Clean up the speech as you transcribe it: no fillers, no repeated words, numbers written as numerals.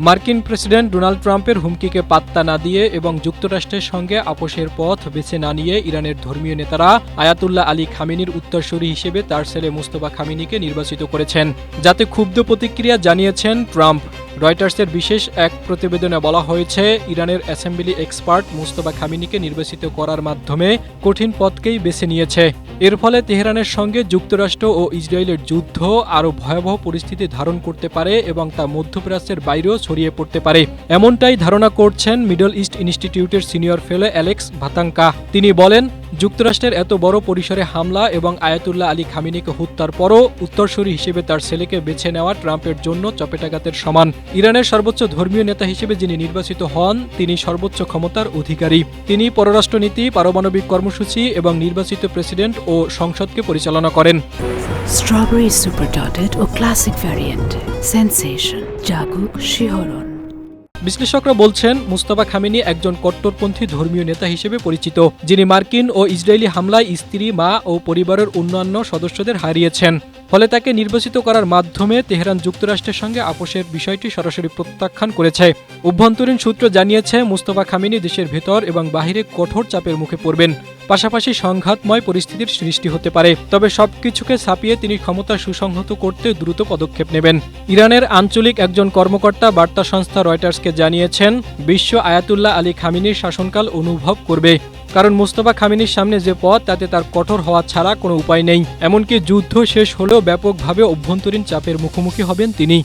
মার্কিন president Donald ট্রাম্পের হুমকিকে পাত্তা না দিয়ে এবং যুক্তরাষ্ট্রের সঙ্গে আপোষের পথ বেছে না নিয়ে ইরানের ধর্মীয় নেতারা আয়াতুল্লাহ আলী খামেনির উত্তরসূরি হিসেবে তার ছেলে মুস্তফা খামেনিকে নির্বাচিত করেছেন, যাতে ক্ষুব্ধ প্রতিক্রিয়া জানিয়েছেন ট্রাম্প। রয়টার্সের বিশেষ এক প্রতিবেদনে বলা হয়েছে, ইরানের অ্যাসেম্বলি এক্সপার্ট মুস্তফা খামেনিকে নির্বাচিত করার মাধ্যমে কঠিন পথকেই বেছে নিয়েছে। এর ফলে তেহরানের সঙ্গে যুক্তরাষ্ট্র ও ইসরায়েলের যুদ্ধ আরও ভয়াবহ পরিস্থিতি ধারণ করতে পারে এবং তা মধ্যপ্রাচ্যের বাইরেও ছড়িয়ে পড়তে পারে, এমনটাই ধারণা করছেন মিডল ইস্ট ইনস্টিটিউটের সিনিয়র ফেলো অ্যালেক্স ভাতাঙ্কা। তিনি বলেন, যুক্তরাষ্ট্রের এত বড় পরিসরে হামলা এবং আয়াতুল্লাহ আলী খামেনিকে হত্যার পরও উত্তরসূরি হিসেবে তার ছেলেকে বেছে নেওয়া ট্রাম্পের জন্য চপেটাঘাতের সমান। ইরানের সর্বোচ্চ ধর্মীয় নেতা হিসেবে যিনি নির্বাচিত হন, তিনি সর্বোচ্চ ক্ষমতার অধিকারী। তিনি পররাষ্ট্রনীতি, পারমাণবিক কর্মসূচি এবং নির্বাচিত প্রেসিডেন্ট ও সংসদকে পরিচালনা করেন। স্ট্রবেরি সুপার ডটেড ও ক্লাসিক ভ্যারিয়েন্ট সেনসেশন জাগুক শিহরণ। বিশ্লেষকরা বলছেন, মুস্তফা খামেনি একজন কট্টরপন্থী ধর্মীয় নেতা হিসেবে পরিচিত, যিনি মার্কিন ও ইসরায়েলি হামলায় স্ত্রী, মা ও পরিবারের অন্যান্য সদস্যদের হারিয়েছেন। ফলে তাকে নির্বাচিত করার মাধ্যমে তেহরান যুক্তরাষ্ট্রের সঙ্গে আপোষের বিষয়টি সরাসরি প্রত্যাখ্যান করেছে। অভ্যন্তরীণ সূত্র জানিয়েছে, মুস্তফা খামেনি দেশের ভেতর এবং বাহিরে কঠোর চাপের মুখে পড়বেন। পাশাপাশি সংঘাতময় পরিস্থিতির সৃষ্টি হতে পারে, তবে সবকিছুকে ছাপিয়ে তিনি ক্ষমতা সুসংহত করতে দ্রুত পদক্ষেপ নেবেন। ইরানের আঞ্চলিক একজন কর্মকর্তা বার্তা সংস্থা রয়টার্সকে জানিয়েছেন, বিশ্ব আয়াতুল্লাহ আলী খামেনির শাসনকাল অনুভব করবে, কারণ মুস্তফা খামেনির সামনে যে পথ, তাতে তার কঠোর হওয়া ছাড়া কোনো উপায় নেই। এমনকি যুদ্ধ শেষ হলেও ব্যাপকভাবে অভ্যন্তরীণ চাপের মুখোমুখি হবেন তিনি।